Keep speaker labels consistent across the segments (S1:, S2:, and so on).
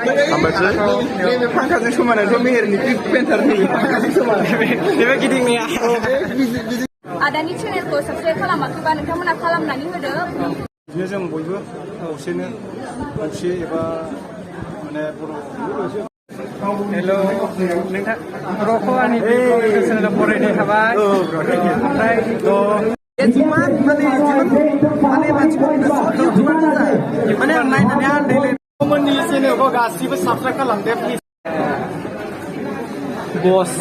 S1: Nebe pangkatnya cuma ada meher nih, pentar nih. Nebe kidding nih ya.
S2: Ada nih channelku subscribe खालामाखैबा नोंथांमोना खालामनानै होदो।
S1: बिदिनो जों बयबो खौसेनो मोनसे एबा माने बर' हेल' नोंथां बर'खौ आंनि चेनेलाव बरायनाय थाबाय ओमफ्राय जिमान माने मानसिफोरनि माने आं नायनानै आन्दायलाय मोननि चेनेलखौ गासिबो साबसक्राइब खालामदो प्लिज बस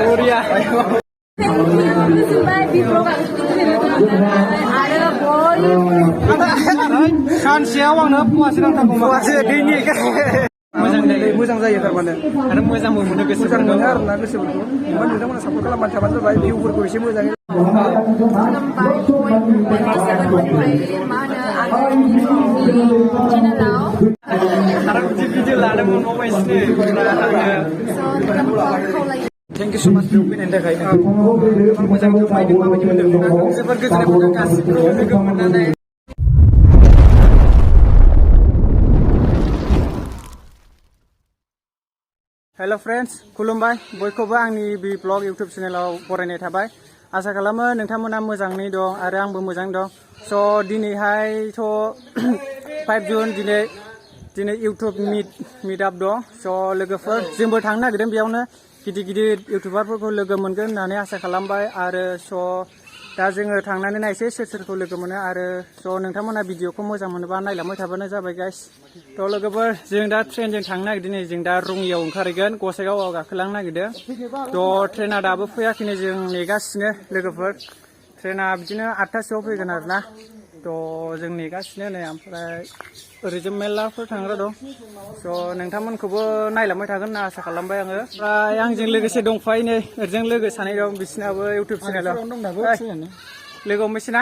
S1: Korea. Saनसेयाव आंनो फवासे नांथारगौ फवासे दैनि मोजां जायो थारमाने आरो मोजांबो मोनो गोसोफोरखौ मोजां मोनो आरोना गोसोफोरखौ ओमफ्राय नोंथांमोना सापर्ट खालामबाय थाबानो जाबाय भिउफोरखौ एसे मोजाङै Thank you so much for being in the guide. मोजां फोरमायदों माबायदि मोनदों जोबोर गोजोननाय मोनदों गासिबो लोगो मोननानै हेल' फ्रेन्ड्स खुलुमबाय बयखौबो आंनि बि ब्लग इउटिउब चेनेलाव बरायनाय थाबाय आसा खालामो नोंथांमोना मोजाङै दं आरो आंबो मोजां दं स' दिनैहायथ' 5 जुन दिनै इउटिउब मिटआप दं स' लोगोफोर जोंबो थांनो नागिरदों बेयावनो गिदिर इउटिउबारफोरखौ लोगो मोनगोन होननानै आसा खालामबाय आरो स' दा जोङो थांनानै नायसै सोरखौ लोगो मोनो आरो स' नोंथांमोना भिडिअखौ मोजां मोनोबा नायलांबाय थाबानो जाबाय गाइस थ' लोगोफोर जों दा ट्रेनजों थांनो नागिरदों जों दा रङियाव ओंखारहैगोन गसाइगावआव गाखोलांनो नागिरदों थ' ट्रेना दाबो फैयाखैनो जों नेगासिनो लोगोफोर ट्रेना बिदिनो 8टासोआव फैगोन आरोना थ' जों नेगासिनो नै ओमफ्राय ओरैजों मेरलाफोर थांग्रा दं स' नोंथांमोनखौबो नायलांबाय थागोन होनना आसा खालामबाय आङो ओमफ्राय आंजों लोगोसे दंफायो नै ओरैजों लोगो सानै दं बिसिनाबो इउटिउब चेनेलाव लोगो हमनोसैना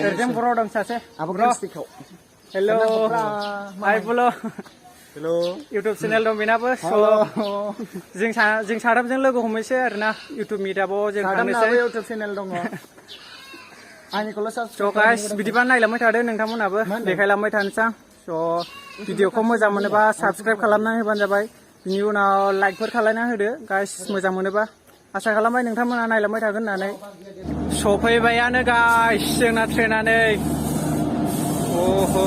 S1: ओरैजों बर' दं सासे हेल' हाय बुल' हेल' इउटिउब चेनेल दं बेनाबो स' जों साथामजों लोगो हमनोसै आरोना इउटिउब मिटआपाव जों थांनोसै इउटिउब चेनेल दङ स' गाइस बिदिबा नायलांबाय थादो नोंथांमोनाबो देखायलांबाय थानोसै आं स' भिडिअखौ मोजां मोनोबा साबसक्राइब खालामनानै होबानो जाबाय बिनि उनाव लाइकफोर खालामना होदो गाइस मोजां मोनोबा आसा खालामबाय नोंथांमोना नायलांबाय थागोन होननानै सफैबायानो गाइस जोंना ट्रेनानै ओहो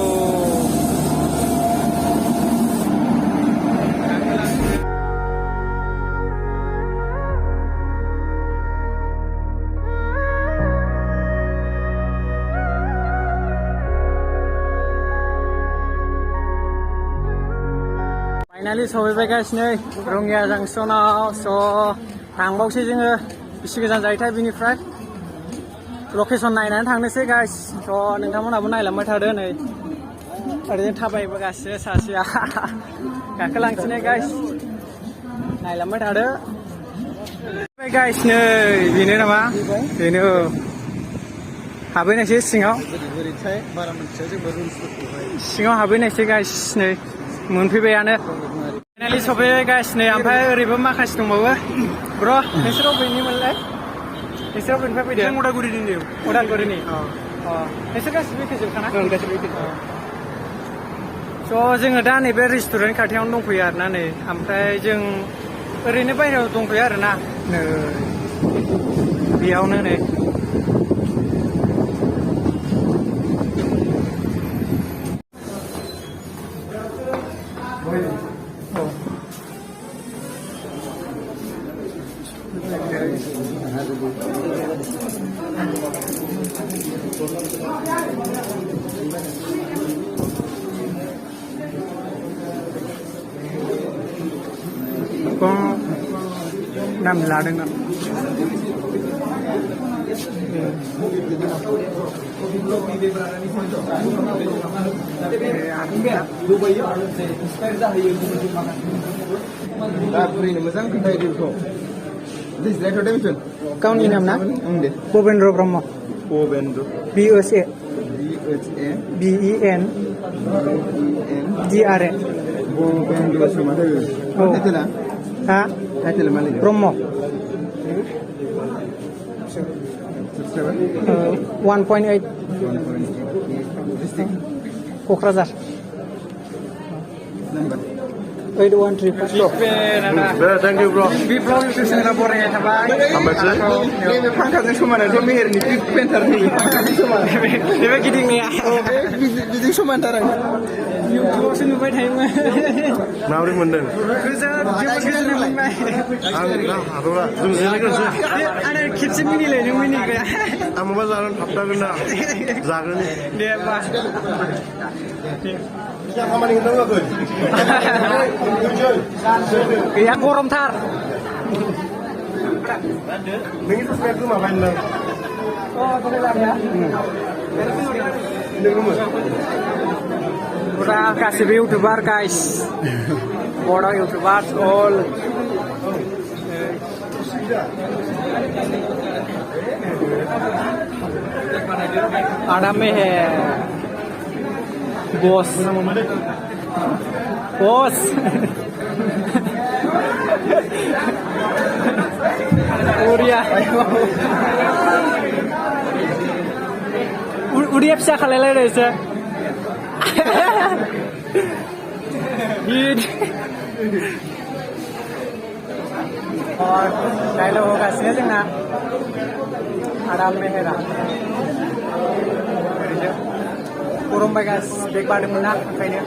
S1: फाइनालि सफैबाय गाइस नै रङिया जांक्सनाव स' थांबावसै जोङो बेसे गोजान जायोथाय बिनिफ्राय लकेसन नायनानै थांनोसै गाइस स' नोंथांमोनहाबो नायलांबाय थादो नै ओरैनो थाबायबोगासिनो सासेया गाखोलांसै गाइस नायलांबाय थादो गाइस नै बेनो नामा बेनो हाबहैनायसै सिङाव हाबहैनायसै गाइस नै मोनफैबायानो फाइनालि सफैबाय गाइस नै ओमफ्राय ओरैबो माखासे दंबावो ब्र' नोंसोर अबेनिमोनलाय नोंसोर अबेनिफ्राय फैदों उदालगुरिनि नोंसोर गासिबो एखेजोबखाना स' जोङो दा नैबे रेस्टुरेन्ट खाथियावनो दंफैयो आरोना नै ओमफ्राय जों ओरैनो बायहेरायाव दंफैयो आरोना नै बेयावनो नै नाम लादों ना गावनि नाम ना Bhabendra Brahma BSA BEN DRA Brahma 1.8 Kokrajhar 8135
S3: Thank you, bro.
S1: बि ब्लग इउटुब चेनेलाव बरायनाय थाबाय
S3: हामबायसै
S4: बे फांखाजों समानाथ' मेहेरनि पिक पेन्टारनि फांखाजों समान
S1: बे गिदिंनाया
S4: बिजों समानथार आं
S1: इउटुबावसो नुबाय थायोमोन
S3: माबोरै मोनदों
S1: जोबोद गोजोननाय मोनबाय
S3: आं दा हाथ'ला जों जिरायग्रोनोसै
S1: आरो खेबसे मिनिलाय नों मिनिग्राया
S3: आं माबा जागोन थाबथागोन ना जागोन
S1: दे होमबा
S3: खामानि होनांगौ
S1: गैया गरमथार
S3: नोंनि ससपेक्ट गोमाबाय नों
S1: फुरा गासिबो इउटुबार गाइस बर' इउटुबार अल आदा मेहेर बस उरिया फिसा खालायलायनायसो डायलग होगासिनो जोंना आराम मेहेरा गरम बायगास बेग बारदोंमोन ना ओंखायनो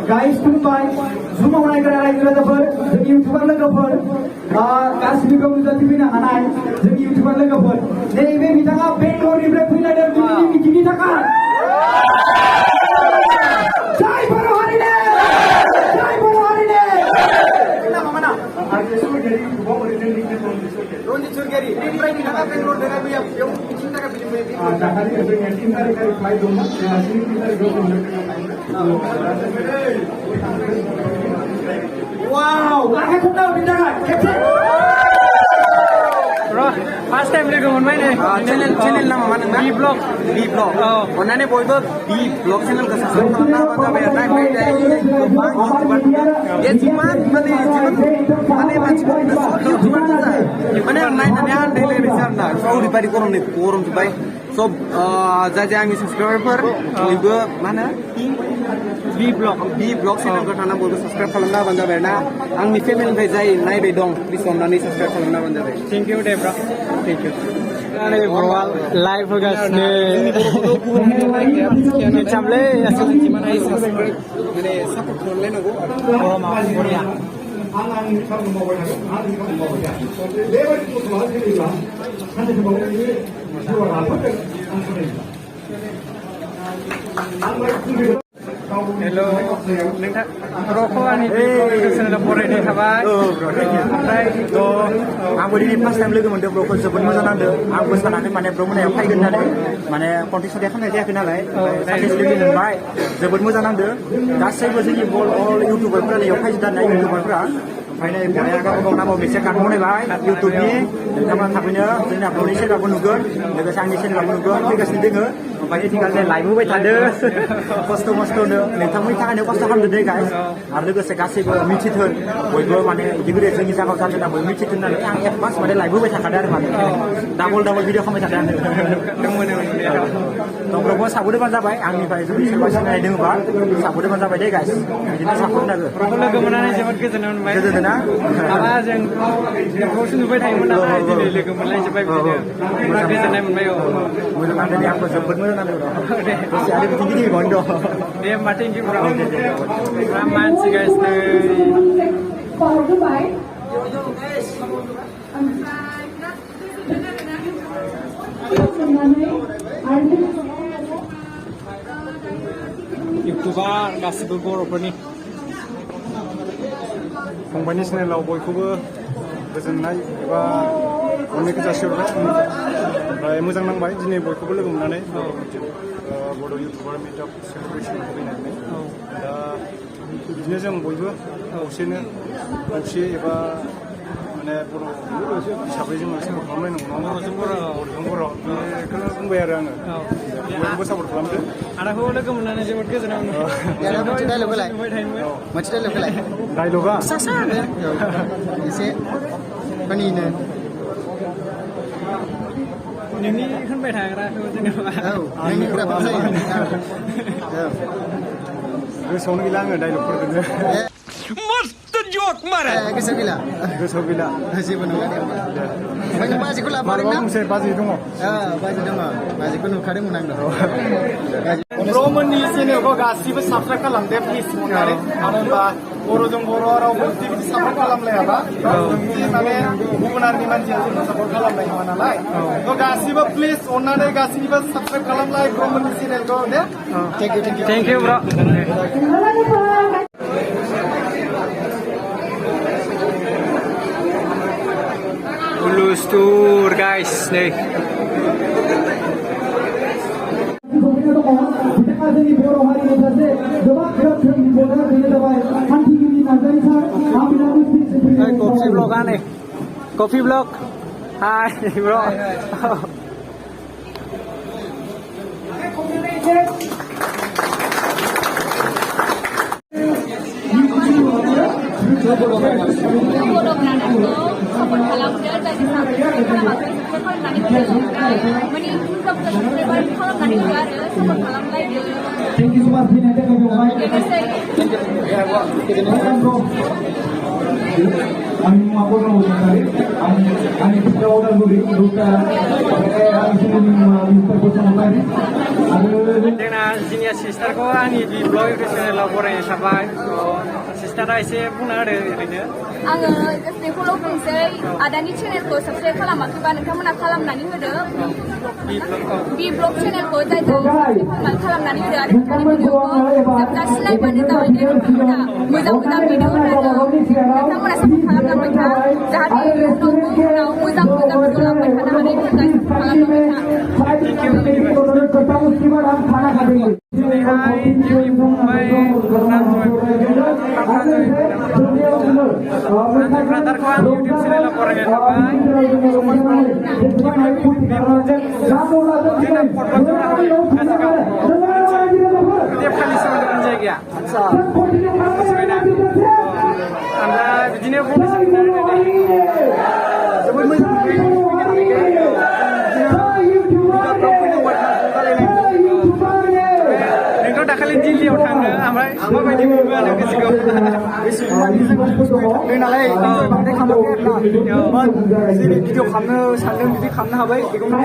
S5: Guys, खुलुमबाय जुमाव नायग्रा रायजो-राजाफोर जोंनि इउटुबार लोगोफोर गासिबो गाव नुजाथिफैनो हानाय जोंनि इउटुबार लोगोफोर नैबे बिथाङा बेंगलरनिफ्राय फैलायदों दिनैनि मिटिंनि थाखाय जय बर' हारिनि जय बर' हारिनि रनजित सरगियारि बेनिफ्राय बिथाङा बेंगलर दोङो बेयाव मिटिंनि थाखाय फैदोंमोन दाखालि जोंनिया 3 तारिखारि फ्लाइट दंमोन 3 तारिखाव Wow, आखाइ खबनाव बिनि थाखाय खेबसे
S1: फार्स्ट टाइम लोगो मोनबाय नै
S4: चेनेल नामा मा नोंना
S1: बि ब्लग
S4: अन्नानै बयबो बि ब्लग चेनेलखौ साबस्क्राइब खालामना होबानो जाबाय आरो ना ओमफ्राय गोबां इउटुबार बे जिमान माने मानसिफोर सब इउटुबार माने आं नायनानै आन्दायलायबायसै आरो ना सब ओरैबायदि गरम जोब्बाय सब जाय आंनि साबस्क्राइबारफोर बयबो मा होनो बि ब्लग चेनेलखौ थांना बयबो साबस्क्राइब खालामना होबानो जाबाय ना आंनि फेमिलिनिफ्राय जाय नायबाय दं प्लिज अननानै साबस्क्राइब खालामना होबानो जाबाय
S1: थेंक इउ दे ब्र थेंक इउ नै ब्र'आ लाइभ होगासिनो मिथियामलै
S4: माने सापर्ट खालामलायनांगौ
S1: गरमा बरिया
S5: आं आंनि खामानि मावबाय थागोन आं आंनि खामानि मावबाय थागोन बेबायदि गथ'आ सोलियोब्ला सानसे समाव नोंनि जिउआ रानफोरदों आं सोलियो
S1: हेल' नोंथां ब्र'खौ आंनि इउटुब चेनेलाव बरायनाय थाबाय ओमफ्राय
S4: आंबो दिनै फार्स्ट टाइम लोगो मोनदों ब्र'खौ जोबोद मोजां नांदों आंबो सानाखै माने ब्र' मोनायाव फैगोन होननानै माने कन्टेक्ट सन्टेक्ट खालामनाय जायाखै नालाय सानसे लोगो मोनबाय जोबोद मोजां नांदों गासैबो जोंनि अल इउटुबारफोरा बेयाव फैजोबनाय इउटुबारफोरा ओमफ्राय नै बर'या गावबा गाव नामाव मोनसे कार्ड बनायबाय इउटुबनि नोंथांमोना थाबैनो जोंनि ब्र'नि चेनेलखौ नुगोन लोगोसे आंनि चेनेलखौ नुगोन फैगासिनो दोङो ओमफ्राय एथिखाल लाइभ होबाय थादों खस्थ' मस्थ'नो नोंथांमोननि थाखायनो खस्थ' खालामदों दे गाइस आरो लोगोसे गासैबो मिथिथों बयबो माने बिदि गोदो जोंनि जायगायाव जादों ना बयबो मिथिथों होननानै आं एडभान्स माने लाइभ होबाय थाखादों आरो माने डाबल भिडिअ खालामबाय थादों आङो दंब्रबो साबोदोबानो जाबाय आंनिफ्राय जुदि सोरबा सिनायनाय दङबा साबोदोबानो जाबाय दे गाइस बिदिनो सापर्ट नांगौ
S1: ब्र'खौ लोगो मोननानै जोबोद गोजोननाय मोनबाय
S4: गोजोनदों ना
S1: माबा जों नोंखौसो नुबाय थायोमोन नालाय दिनै लोगो मोनलायजोब्बाय बिदिनो बिराद गोजोननाय मोनबाय
S4: मोजां नांदों दे आंबो जोबोद मोजां नांदों दसे आरो बिदि गिदिंबावनो दं
S1: दे होमबा थेंक इउ ब्र' मा मानसि गाइस नै
S2: बारबोबाय
S1: इउटुबार गासिबो बर'फोरनि
S3: फंबायनि चेनेलाव बयखौबो गोजोननाय एबा अननायखौ जासिहरबाय ओमफ्राय मोजां नांबाय दिनै बयखौबो लोगो मोननानै बड' इउटुबार मिटआप सेलिब्रेसन फैनानै दा बिदिनो जों बयबो खौसेनो खौसे एबा माने बर' हिसाबै जोङो सापर्ट खालामलायनांगौ नङा बर' बेखौनो बुंबाय आरो आङो बयबो सापर्ट खालामदो
S1: आदाखौ लोगो मोननानै जोबोद गोजोननाय मोनदों मोनसे डायलग होलाय
S3: डायलगा
S5: एसे फानिनो
S1: नोंनि होनबाय थाग्राखौ जेनेबा
S3: गोसोआवनो गैला आङो डायलगफोरखौनो
S6: मस्त जोक मारे
S5: गोसोआव गैला
S3: गोसोआव गैला
S5: जेबो नङा दे ओमफ्राय नों बाजिखौ
S3: मालाबा
S5: लाबोदों
S3: मोनसे बाजै दङ
S5: बाजि दङ बाजिखौ नुखादोंमोन आं
S7: ब्र'मोननि चेनेलखौ गासिबो साबसक्राइब खालामदे प्लिज अननानै मानो होनबा बर'जों बर' रावबो बिदि सापर्ट खालामलायाबा जोंनि माने गुबुन हारिनि मानसिया जोंखौ सापर्ट खालामनाय नङा नालाय थ' गासिबो प्लिज अननानै गासिनिबो साबसक्राइब खालामलाय ब्र'मोननि चेनेलखौ दे
S1: थेंक इउ ब्र' Ulus tour guys nih
S5: बिथाङा जोंनि बर' हारिनि सासे गोबां गोख्रों बिब'ना बेनो जाबाय हान्थिगिरि नार्जारि सार आं बिथांनि
S1: Kopi vlog aneh Kopi vlog Hai bro
S2: बर' ब्रान्डखौ सापर्ट खालामदो जायनि सापर्ट खालामाखै सापर्ट खालामनानै होदो माने इउटुबखौ साबस्क्राइबार खालामनानै होदो आरो support खालामलायदो
S5: Thank you so much फैनायनि थाखाय बेवहाय
S2: लोगोसे
S5: आंनि मुङा बर'राव बसुमतारी आंनि फिसा उदालगुरि रुटा आंनि मुङा मिस्टार बसुमतारी आरो
S1: जोंना जिनिया सिस्टारखौ आंनि बि ब्लग इउटुब चेनेलाव बरायनाय थाबाय सिस्टारा एसे बुंना होदो ओरैनो
S2: आङो गासै फल' खालामसै आदानि चेनेलखौ साबस्क्राइब खालामाखैबा नोंथांमोना खालामनानै होदो बि ब्लग चेनेलखौ जायजों खालामनानै होदो आरो नोंथांनि भिडिअखौ जोबजासिम नायबानो जाबाय दे नोंथांमोना मोजां मोजां भिडिअ होनांगौ नोंथांमोना सापर्ट खालामलांबाय था जाहाथे उनाव मोजां मोजां भिडिअ लांबाय थानो हानायनि थाखाय सापर्ट खालामलांबाय था
S1: दिनैहाय जोंनि फंबाय ब्रादारखौ आं इउटुब चेनेलाव बरायनाय थाबाय जोंना फटक जरा होयो नेपालि सोमोन्दो जायगाया मिथिबायना आमफ्राय बिदिनो फंनैसो जोबोद मोजां नोंथ' दाखालि दिल्लीयाव थांदों ओमफ्राय माबायदि मोनबो आरो गोसोखौ
S7: नालाय बांद्राय खालामाखै आरोना जेरै भिडिअ खालामनो सानदों बिदि खालामनो हाबाय बेखौनो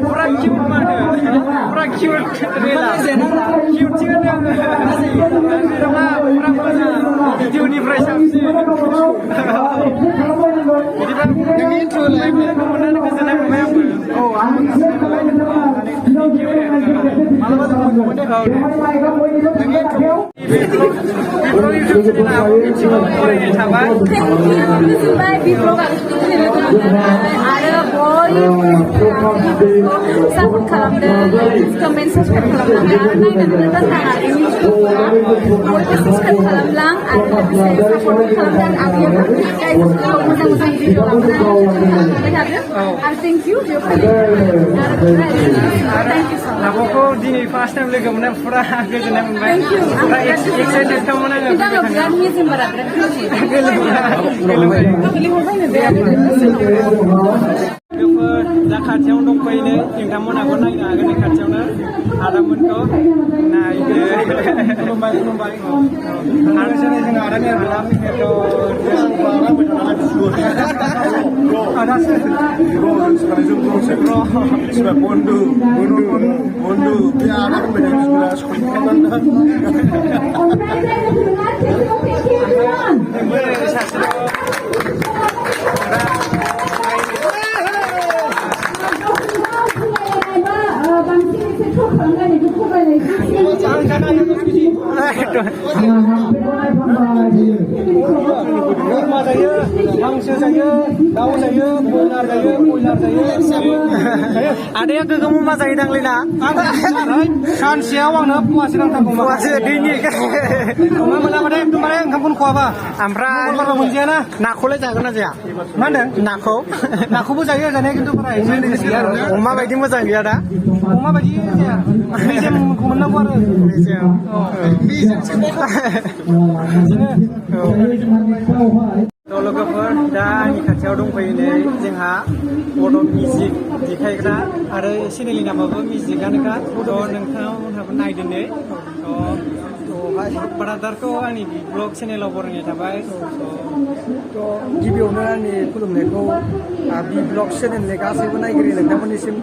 S1: फुरा किउट मानो फुरा किउट रेला किउट थिगानो फुरा मोजां भिडिअनिफ्राय साबसिन बिदिबा नोंनि इन्ट्र' लाइभखौ मोननानै गोजोननाय मोनबाय
S2: गोजोनबाय बि ब्लगआ आरो बयबो सापर्ट खालामदों कमेन्ट साबस्क्राइब खालामलां आरो नायनानै दोननानै बयबो साबस्क्राइब खालामलां आरो लोगोसे सापर्ट खालामदों आरो मोजां मोजां भिडिअ लाबोनानै थादों आरो थेंक इउ
S1: आब'खौ दिनै फार्स्ट टाइम लोगो मोननाय फुरा गोजोननाय मोनबाय फुरा एक्साइटेड दंमोन आङो
S2: बिराद मिजिं बारा बिराद
S1: लोगोफोर दा खाथियावनो दंफैनो नोंथांमोनहाबो नायनो हागोन नै खाथियावनो आदामोनखौ नायदो खुलुमबाय खुलुमबाय आरो जों आदानि
S3: बन्धु बिराद
S7: जायो हांसो जायो दाउ जायो बयलार जायो कयलार जायो
S1: आदाया गोगोम अमा जायो दांलै ना
S7: सानसेयाव आंनो फवासे नांथारगौ
S1: फवासे दैनि
S7: अमा मोनाबाथाय एकदमबारे ओंखामखौनो खवाबा
S1: ओमफ्राय
S7: बारा मोनजायाना
S1: नाखौलाय जागोन ना जाया
S7: मा होनदों
S1: नाखौ
S7: नाखौबो जायो जानाया खिन्थु बारा एसे गैया आरो
S1: अमा बायदि मोजां गैया दा
S7: अमा बायदि जाया मेजेमखौ मोननांगौ आरो
S1: लोगोफोर दा आंनि खाथियाव दंफैयो नै जोंहा बड' मिउजिक देखायग्रा आरो चेनेलनि नामाबो मिउजिकआनोखा नोंथांमोनहाबो नायदो नै ब्रादारखौ आंनि ब्लग चेनेलाव बरायनाय थाबाय
S7: गिबियावनो आंनि खुलुमनायखौ बि ब्लग चेनेलनि गासैबो नायगिरि नोंथांमोननिसिम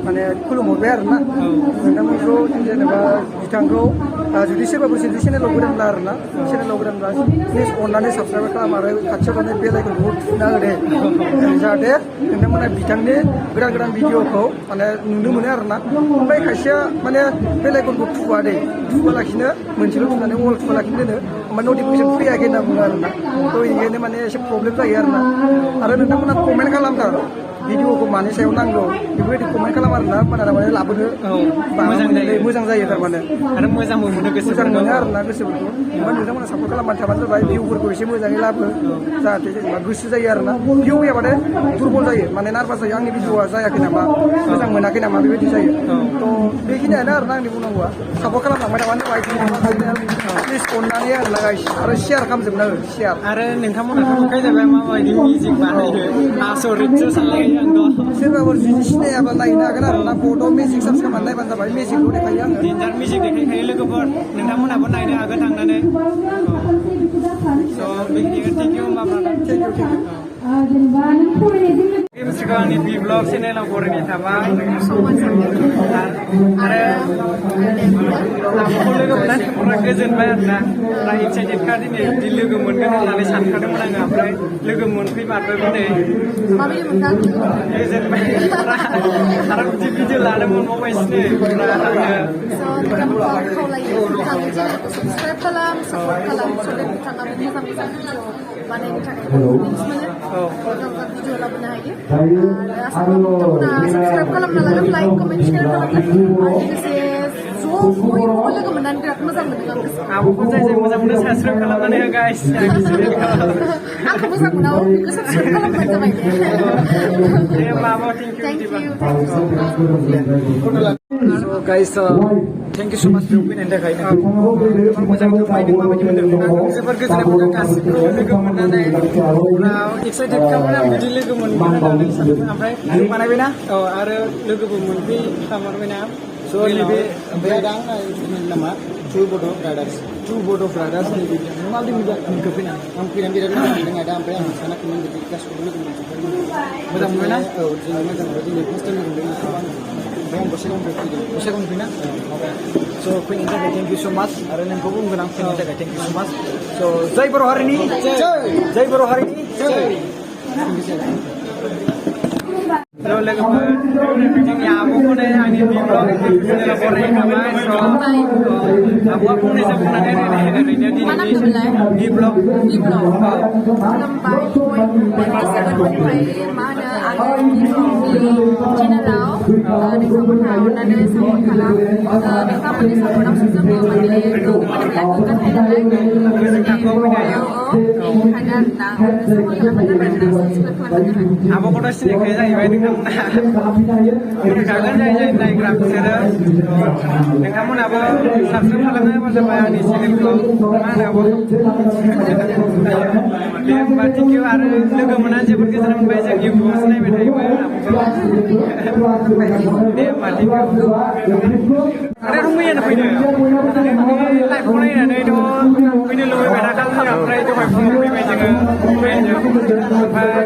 S7: माने खुलुमहरबाय आरोना नोंथांमोनखौ जेनेबा बिथांखौ जुदि सोरबाफोर जुदि चेनेलाव गोदानब्ला आरोना चेनेलाव गोदानब्ला प्लिज अननानै साबसक्राइब खालाम आरो खाथियाव थानाय बेल आइकनखौ थुना हो दे जाहाथे नोंथांमोना बिथांनि गोदान गोदान भिडिअखौ माने नुनो मोनो आरोना ओमफ्राय खायसेया माने बेल आइकनखौ थुवा दे थुवालासिनो मोनसेल' थुनानै अल थुवालासिनो दोनो ओमफ्राय नटिफिकेसन फैयाखै होनना बुङो आरोना थ' बेनिखायनो माने एसे प्रब्लेम जायो आरोना आरो नोंथांमोना कमेन्ट खालामथार भिडिअखौ मानि सायाव नांगौ बेफोरबायदि कमेन्ट खालाम आरोना होमबाना माने लाबोनो मोजां जायो थारमाने
S1: आरो मोजांबो मोनो
S7: मोजां मोनो आरोना गोसोफोरखौ ओमफ्राय नोंथांमोना सापर्ट खालामबानो थाबानो जाबाय भिउफोरखौ एसे मोजाङै लाबो जाहाथे जेनेबा गोसो जायो आरोना भिउ गैयाबाथाय दुरबल जायो माने नार्भास जायो आंनि भिडिअआ जायाखै नामा मोजां मोनाखै नामा बेबायदि जायो थ' बेखिनियानो आरोना आंनि बुंनांगौआ सापर्ट खालामलांबाय थाबानो जाबाय प्लिज अननानै आरोना गाइस आरो शेयार खालामजोबना हो शेयार
S1: आरो नोंथांमोनाथ' नुखाय जाबाय माबायदि मिउजिक बानायो आसरितसो सानलायो आंथ'
S7: सोरबाफोर जुदि सिनायाबा नायनो हागोन आरोना बड' मिउजिक सार्च खालामनानै नायबानो जाबाय मिउजिकखौ देखायो आङो
S1: डेन्जार मिउजिक देखायखायो लोगोफोर नोंथांमोनहाबो नायनो हागोन थांनानै स' बेखिनिखौ थेंक इउ होमबा ब्रादार
S7: थेंक इउ
S1: मिउजिकखौ आंनि बि ब्लग चेनेलाव बरायनाय थाबाय आरो आंखौ लोगो मोननानै फुरा गोजोनबाय आरोना फुरा एक्साइटेडखा दिनै बिदि लोगो मोनगोन होननानै सानखादोंमोन आङो ओमफ्राय लोगो मोनफैमारबायबो नै
S2: माबायदि मोनदां
S1: गोजोनबाय आरो बिदि भिडिअ लानो मोनबावबायसो फुरा आङो
S2: नोंथांमोनखौ खावलायो मोजाङै चेनेलखौ साबसक्राइब खालाम सापर्ट खालाम सदै बिथाङाबो मोजां मोजां भिडिअ बानायनो थाखाय कनफिडेन्स मोनो मोजां मोजां भिडिअ लाबोनो हायो आरो आसा खालामो बिथांमोना साबसक्राइब खालामना लागोन लाइक कमेन्ट शेयार खालामगोन आरो लोगोसे ज' बयखौबो लोगो मोननानै बिराद मोजां मोनदों आं गोसोखौ
S1: आब'खौ जाय जाय मोजां मोनो साबसक्राइब खालामनानै हो गाइस
S2: आंखौ मोजां मोना बेखौ साबसक्राइब खालामबानो जाबाय
S1: दे होमबा आब'
S2: थेंक इउ सो माच
S7: So guys, thank you so much for being in the guide. मोजां फैदों माबायदि मोनदों
S1: जोबोर गोजोननाय मोनदों गासिबो लोगो मोननानै उनाव एक्साइटेड खामोन आं बिदि लोगो मोनगोन होननानै सानदोंमोन ओमफ्राय
S7: बानायबायना
S1: औ आरो लोगोबो मोनफैखामारबायना
S7: so नैबे नामा टु बड' ब्रादार्स नैबे माबायदि मोजां मोनखो फैनानै आं फैनानै बिराद मोजां मोनदों आदा ओमफ्राय आं सानाखैमोन बिदि गासिखौबो लोगो मोनजोबबाय मोजां मोनबायना औ दिनै मोजां मोनबाय दिनै फार्स्ट टाइम मोनदों ओमफ्राय आं दसे गावनिफ्राय फैना स' फैनायनि थाखाय थेंक इउ स' माच आरो नोंखौ बुंगोन आं फैनायनि थाखाय थेंक इउ स' माच स' जय बर' हारिनि जय बर' हारिनि
S1: लोगोफोर जोंनि आब'खौनो आंनि बि ब्लग चेनेलाव बरायखाबाय आब'आ फंनैसो बुंनानै ओरैनो दिनैनि बि ब्लग
S2: खुलुमबाय बयनिफ्राय मा होनो आङो गिबियावनि चेनेलाव नोंथांमोनहा अननानै सापर्ट खालाम नोंथांमोननि सापर्टआवसो जोङो माने गोग्गाथाय नालाय बेनिखायनो आरोना सापर्ट खालामबानो जाबाय आरोना साबसक्राइब खालामबानो जाबाय
S1: आब'खौथ' सिनायखायो जाहैबाय नोंथांमोना बुंखागोन जाय जाय नायग्रा बिसोरो नोंथांमोनाबो साबसक्राइब खालामना होबानो जाबाय आंनि चेनेलखौ मा होनो आब' दे होमबा थेंक इउ आरो लोगो मोननानै जोबोद गोजोननाय मोनबाय जों इउटुबावसो नायबाय थायोमोन दे होमबा थेंक इउ आरो मैयानो फैदो लाइभखौ नायनानैथ' फैनो लुबैबाय थाखादों ओमफ्राय दहाय फुङाव फैबाय जोङो ओमफ्राय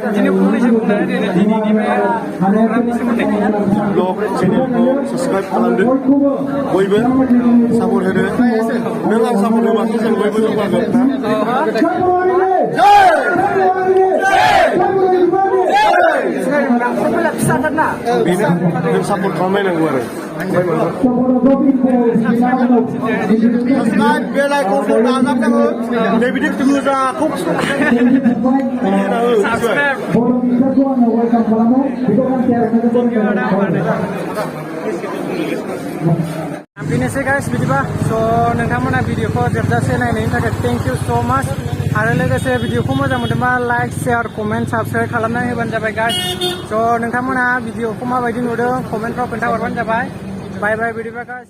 S1: बिदिनो फंनैसो बुंनानै दोनो दिनैनिफ्राय प्रग्रामनि सोमोन्दै
S3: ब्लग चेनेलखौ साबसक्राइब खालामदो बयबो सापर्ट होदो नों आं सापर्ट होबासो जों बयबो जौगागोन बेनो जों सापर्ट खालामलायनांगौ आरो
S7: बेलाइखौ नाजाबनांगो बेबायदि गोजाखौ
S1: बेनोसै गाइस बिदिबा स' नोंथांमोना भिडिअखौ जोबजासे नायनायनि थाखाय थेंक इउ स' माच आरो लोगोसे भिडिअखौ मोजां मोनदोंबा लाइक शेयार कमेन्ट साबस्क्राइब खालामनानै होबानो जाबाय गाइस स' नोंथांमोना भिडिअखौ माबायदि नुदों कमेन्टफ्राव खोन्थाहरबानो जाबाय बाय बाय बिदिबा गाइस